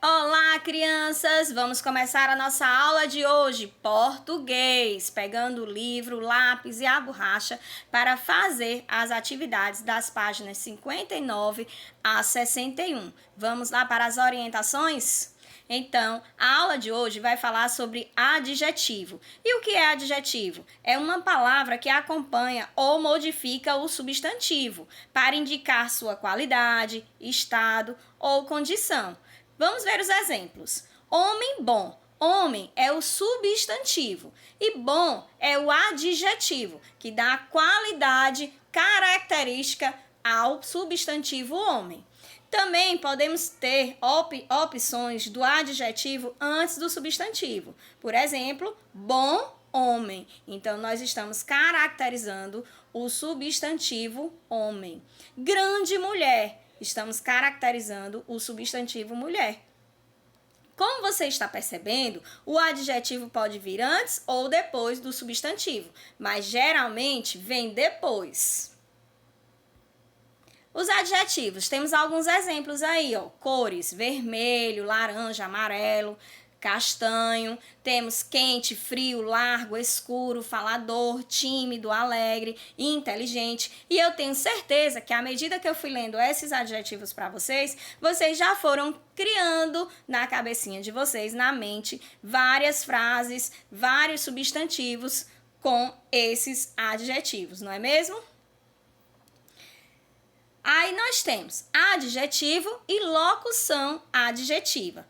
Olá, crianças! Vamos começar a nossa aula de hoje, português, pegando o livro, o lápis e a borracha para fazer as atividades das páginas 59 a 61. Vamos lá para as orientações? Então, a aula de hoje vai falar sobre adjetivo. E o que é adjetivo? É uma palavra que acompanha ou modifica o substantivo para indicar sua qualidade, estado ou condição. Vamos ver os exemplos. Homem bom. Homem é o substantivo e bom é o adjetivo, que dá qualidade característica ao substantivo homem. Também podemos ter opções do adjetivo antes do substantivo. Por exemplo, bom homem. Então, nós estamos caracterizando o substantivo homem. Grande mulher. Estamos caracterizando o substantivo mulher. Como você está percebendo, o adjetivo pode vir antes ou depois do substantivo, mas geralmente vem depois. Os adjetivos, temos alguns exemplos aí, ó. Cores, vermelho, laranja, amarelo, castanho. Temos quente, frio, largo, escuro, falador, tímido, alegre, inteligente. E eu tenho certeza que à medida que eu fui lendo esses adjetivos para vocês, vocês já foram criando na cabecinha de vocês, na mente, várias frases, vários substantivos com esses adjetivos, não é mesmo? Aí nós temos adjetivo e locução adjetiva.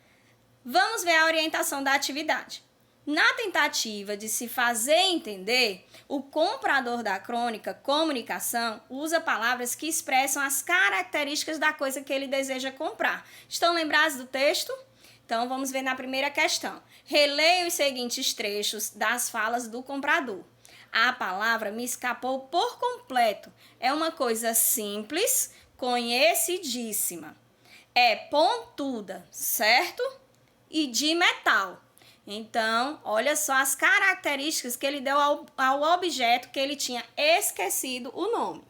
Vamos ver a orientação da atividade. Na tentativa de se fazer entender, o comprador da crônica Comunicação usa palavras que expressam as características da coisa que ele deseja comprar. Estão lembrados do texto? Então vamos ver na primeira questão. Releia os seguintes trechos das falas do comprador. A palavra me escapou por completo. É uma coisa simples, conhecidíssima. É pontuda, certo? E de metal. Então, olha só as características que ele deu ao objeto que ele tinha esquecido o nome.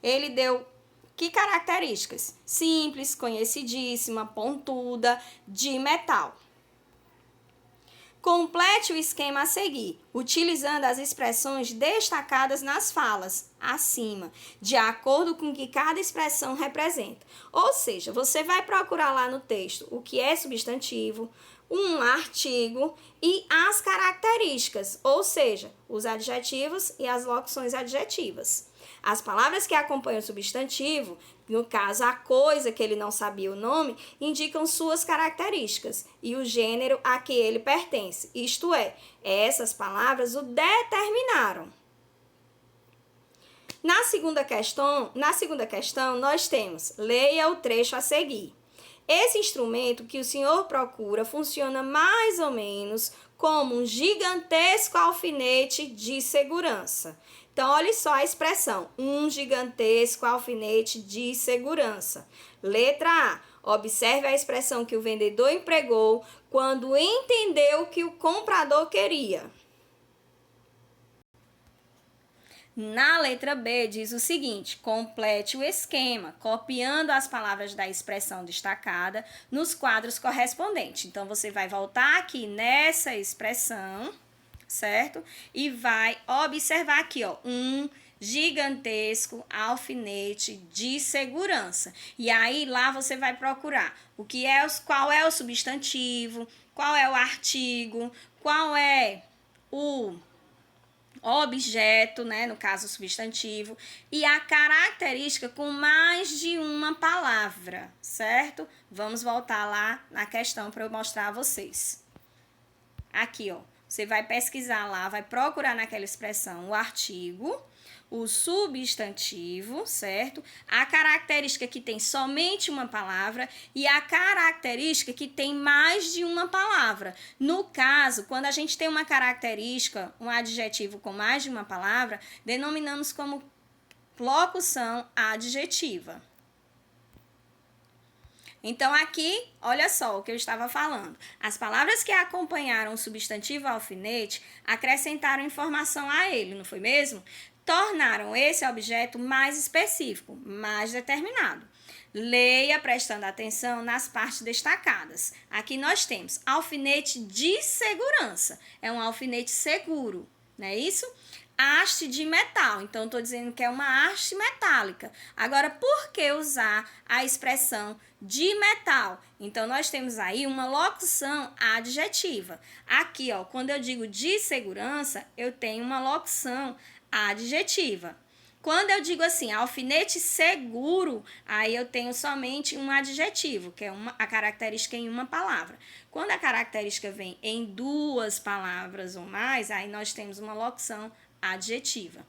Ele deu que características? Simples, conhecidíssima, pontuda, de metal. Complete o esquema a seguir, utilizando as expressões destacadas nas falas, acima, de acordo com o que cada expressão representa. Ou seja, você vai procurar lá no texto o que é substantivo, um artigo e as características, ou seja, os adjetivos e as locuções adjetivas. As palavras que acompanham o substantivo, no caso a coisa que ele não sabia o nome, indicam suas características e o gênero a que ele pertence, isto é, essas palavras o determinaram. Na segunda questão, nós temos, leia o trecho a seguir. Esse instrumento que o senhor procura funciona mais ou menos como um gigantesco alfinete de segurança. Então, olha só a expressão, um gigantesco alfinete de segurança. Letra A. Observe a expressão que o vendedor empregou quando entendeu o que o comprador queria. Na letra B, diz o seguinte, complete o esquema, copiando as palavras da expressão destacada nos quadros correspondentes. Então, você vai voltar aqui nessa expressão, certo? E vai observar aqui, ó, um gigantesco alfinete de segurança. E aí, lá você vai procurar qual é o substantivo, qual é o artigo, qual é o objeto, né, no caso substantivo, e a característica com mais de uma palavra, certo? Vamos voltar lá na questão para eu mostrar a vocês. Aqui, ó, você vai pesquisar lá, vai procurar naquela expressão o artigo, o substantivo, certo? A característica que tem somente uma palavra e a característica que tem mais de uma palavra. No caso, quando a gente tem uma característica, um adjetivo com mais de uma palavra, denominamos como locução adjetiva. Então, aqui, olha só o que eu estava falando. As palavras que acompanharam o substantivo alfinete acrescentaram informação a ele, não foi mesmo? Tornaram esse objeto mais específico, mais determinado. Leia prestando atenção nas partes destacadas. Aqui nós temos alfinete de segurança. É um alfinete seguro, não é isso? Haste de metal. Então, estou dizendo que é uma haste metálica. Agora, por que usar a expressão de metal? Então, nós temos aí uma locução adjetiva. Aqui, ó, quando eu digo de segurança, eu tenho uma locução adjetiva. Quando eu digo assim, alfinete seguro, aí eu tenho somente um adjetivo, que é a característica em uma palavra. Quando a característica vem em duas palavras ou mais, aí nós temos uma locução adjetiva.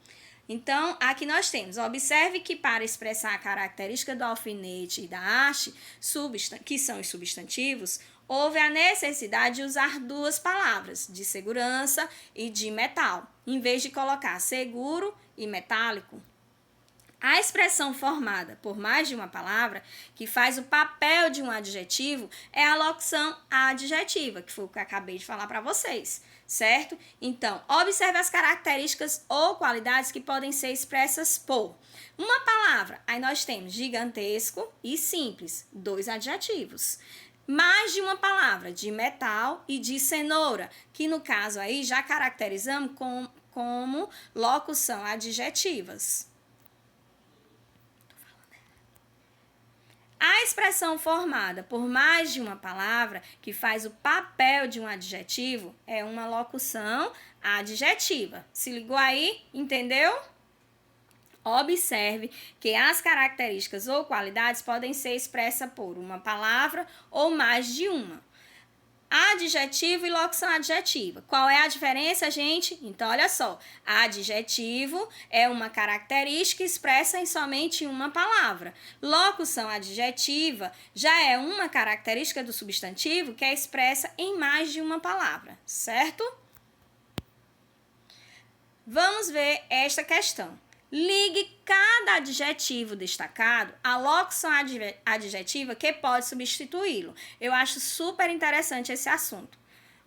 Então, aqui nós temos, observe que para expressar a característica do alfinete e da haste, que são os substantivos, houve a necessidade de usar duas palavras, de segurança e de metal, em vez de colocar seguro e metálico. A expressão formada por mais de uma palavra, que faz o papel de um adjetivo, é a locução adjetiva, que foi o que eu acabei de falar para vocês, certo? Então, observe as características ou qualidades que podem ser expressas por uma palavra. Aí nós temos gigantesco e simples, dois adjetivos. Mais de uma palavra, de metal e de cenoura, que no caso aí já caracterizamos como locução adjetivas. A expressão formada por mais de uma palavra, que faz o papel de um adjetivo, é uma locução adjetiva. Se ligou aí? Entendeu? Observe que as características ou qualidades podem ser expressas por uma palavra ou mais de uma. Adjetivo e locução adjetiva. Qual é a diferença, gente? Então, olha só. Adjetivo é uma característica expressa em somente uma palavra. Locução adjetiva já é uma característica do substantivo que é expressa em mais de uma palavra, certo? Vamos ver esta questão. Ligue cada adjetivo destacado à locução adjetiva que pode substituí-lo. Eu acho super interessante esse assunto.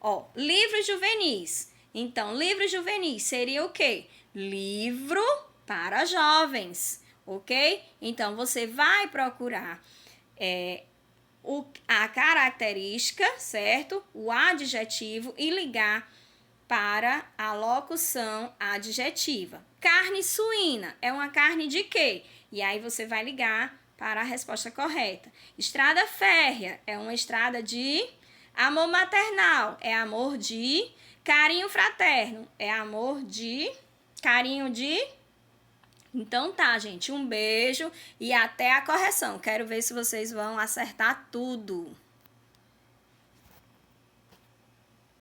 Ó, livros juvenis. Então, livros juvenis seria o quê? Livro para jovens, ok? Então, você vai procurar a característica, certo? O adjetivo e ligar para a locução adjetiva. Carne suína é uma carne de quê? E aí você vai ligar para a resposta correta. Estrada férrea é uma estrada de amor maternal, é amor de carinho fraterno, é amor de carinho de. Então tá, gente, um beijo e até a correção. Quero ver se vocês vão acertar tudo.